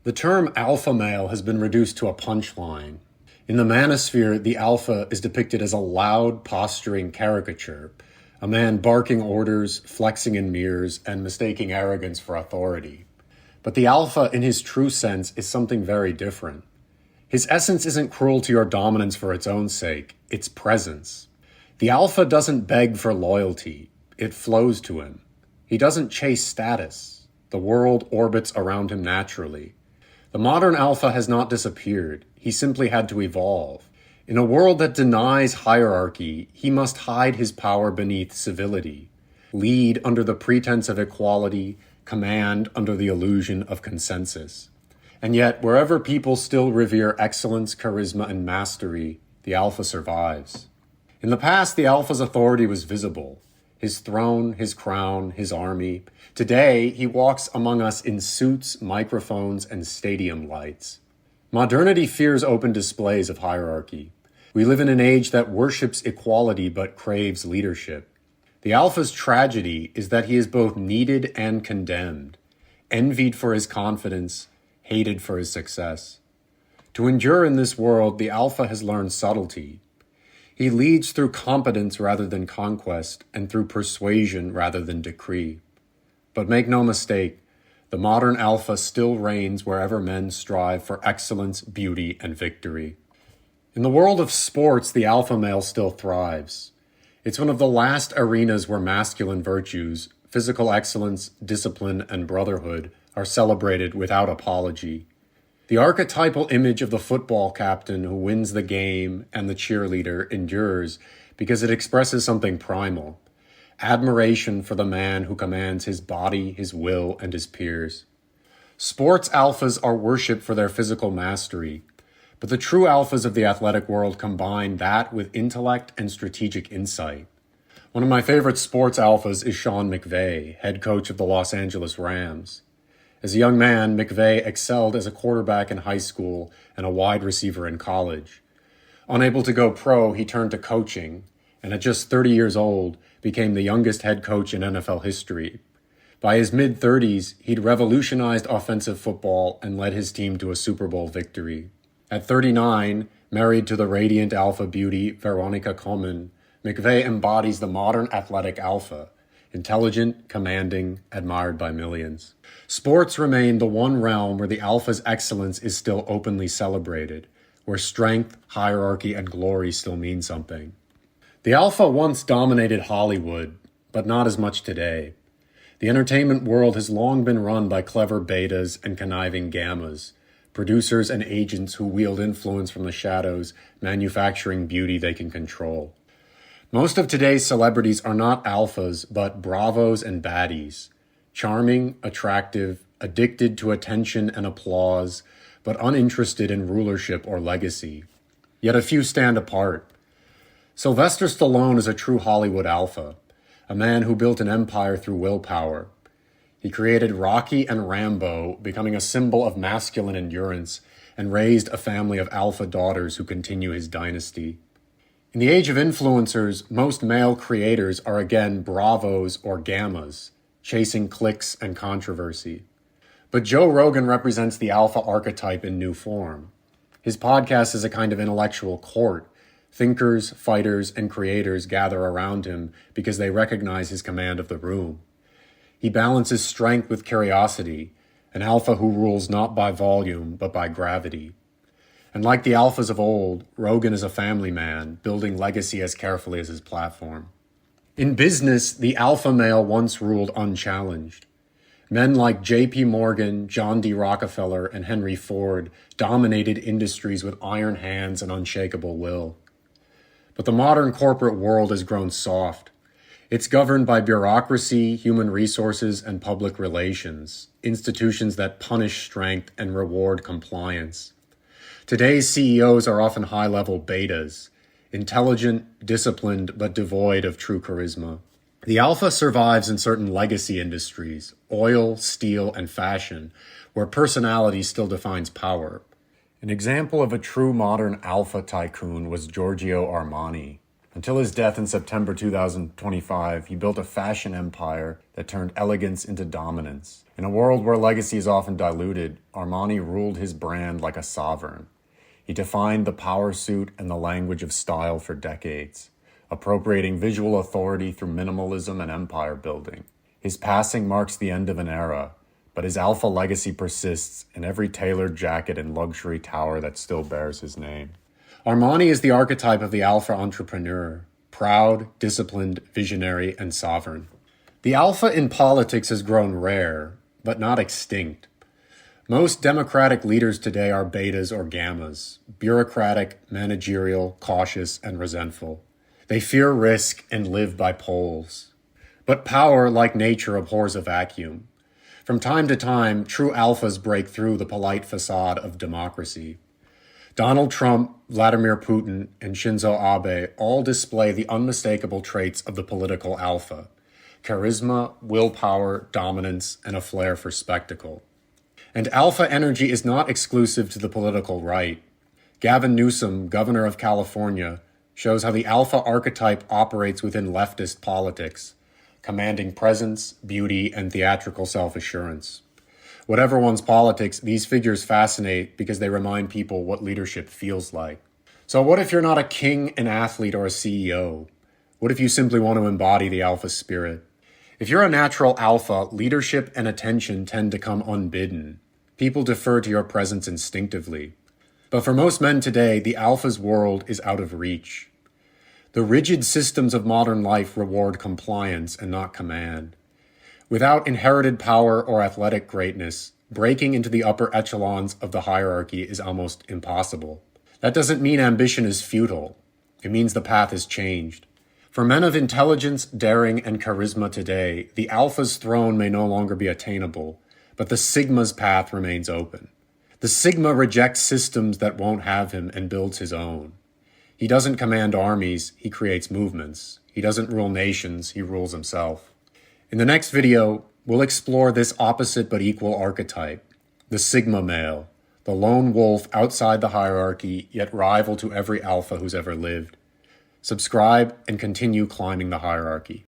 The term alpha male has been reduced to a punchline. In the manosphere, the alpha is depicted as a loud, posturing caricature, a man barking orders, flexing in mirrors, and mistaking arrogance for authority. But the alpha, in his true sense, is something very different. His essence isn't cruelty or dominance for its own sake, it's presence. The alpha doesn't beg for loyalty, it flows to him. He doesn't chase status. The world orbits around him naturally. The modern alpha has not disappeared, he simply had to evolve. In a world that denies hierarchy, he must hide his power beneath civility, lead under the pretense of equality, command under the illusion of consensus. And yet, wherever people still revere excellence, charisma, and mastery, the alpha survives. In the past, the alpha's authority was visible. His throne, his crown, his army. Today, he walks among us in suits, microphones, and stadium lights. Modernity fears open displays of hierarchy. We live in an age that worships equality but craves leadership. The alpha's tragedy is that he is both needed and condemned, envied for his confidence, hated for his success. To endure in this world, the alpha has learned subtlety. He leads through competence rather than conquest, and through persuasion rather than decree. But make no mistake, the modern alpha still reigns wherever men strive for excellence, beauty, and victory. In the world of sports, the alpha male still thrives. It's one of the last arenas where masculine virtues, physical excellence, discipline, and brotherhood are celebrated without apology. The archetypal image of the football captain who wins the game and the cheerleader endures because it expresses something primal. Admiration for the man who commands his body, his will, and his peers. Sports alphas are worshipped for their physical mastery, but the true alphas of the athletic world combine that with intellect and strategic insight. One of my favorite sports alphas is Sean McVay, head coach of the Los Angeles Rams. As a young man, McVay excelled as a quarterback in high school and a wide receiver in college. Unable to go pro, he turned to coaching, and at just 30 years old, became the youngest head coach in NFL history. By his mid-30s, he'd revolutionized offensive football and led his team to a Super Bowl victory. At 39, married to the radiant alpha beauty Veronica Coleman, McVay embodies the modern athletic alpha, intelligent, commanding, admired by millions. Sports remain the one realm where the alpha's excellence is still openly celebrated, where strength, hierarchy, and glory still mean something. The alpha once dominated Hollywood, but not as much today. The entertainment world has long been run by clever betas and conniving gammas, producers and agents who wield influence from the shadows, manufacturing beauty they can control. Most of today's celebrities are not alphas, but bravos and baddies. Charming, attractive, addicted to attention and applause, but uninterested in rulership or legacy. Yet a few stand apart. Sylvester Stallone is a true Hollywood alpha, a man who built an empire through willpower. He created Rocky and Rambo, becoming a symbol of masculine endurance, and raised a family of alpha daughters who continue his dynasty. In the age of influencers, most male creators are again bravos or gammas, chasing clicks and controversy. But Joe Rogan represents the alpha archetype in new form. His podcast is a kind of intellectual court. Thinkers, fighters, and creators gather around him because they recognize his command of the room. He balances strength with curiosity, an alpha who rules not by volume, but by gravity. And like the alphas of old, Rogan is a family man, building legacy as carefully as his platform. In business, the alpha male once ruled unchallenged. Men like J.P. Morgan, John D. Rockefeller, and Henry Ford dominated industries with iron hands and unshakable will. But the modern corporate world has grown soft. It's governed by bureaucracy, human resources, and public relations, institutions that punish strength and reward compliance. Today's CEOs are often high-level betas, intelligent, disciplined, but devoid of true charisma. The alpha survives in certain legacy industries, oil, steel, and fashion, where personality still defines power. An example of a true modern alpha tycoon was Giorgio Armani. Until his death in September 2025, he built a fashion empire that turned elegance into dominance. In a world where legacy is often diluted, Armani ruled his brand like a sovereign. He defined the power suit and the language of style for decades, appropriating visual authority through minimalism and empire building. His passing marks the end of an era, but his alpha legacy persists in every tailored jacket and luxury tower that still bears his name. Armani is the archetype of the alpha entrepreneur, proud, disciplined, visionary, and sovereign. The alpha in politics has grown rare, but not extinct. Most democratic leaders today are betas or gammas, bureaucratic, managerial, cautious, and resentful. They fear risk and live by polls. But power, like nature, abhors a vacuum. From time to time, true alphas break through the polite facade of democracy. Donald Trump, Vladimir Putin, and Shinzo Abe all display the unmistakable traits of the political alpha: charisma, willpower, dominance, and a flair for spectacle. And alpha energy is not exclusive to the political right. Gavin Newsom, governor of California, shows how the alpha archetype operates within leftist politics, commanding presence, beauty, and theatrical self-assurance. Whatever one's politics, these figures fascinate because they remind people what leadership feels like. So what if you're not a king, an athlete, or a CEO? What if you simply want to embody the alpha spirit? If you're a natural alpha, leadership and attention tend to come unbidden. People defer to your presence instinctively. But for most men today, the alpha's world is out of reach. The rigid systems of modern life reward compliance and not command. Without inherited power or athletic greatness, breaking into the upper echelons of the hierarchy is almost impossible. That doesn't mean ambition is futile. It means the path has changed. For men of intelligence, daring, and charisma today, the alpha's throne may no longer be attainable, but the sigma's path remains open. The sigma rejects systems that won't have him and builds his own. He doesn't command armies, he creates movements. He doesn't rule nations, he rules himself. In the next video, we'll explore this opposite but equal archetype, the sigma male, the lone wolf outside the hierarchy, yet rival to every alpha who's ever lived. Subscribe and continue climbing the hierarchy.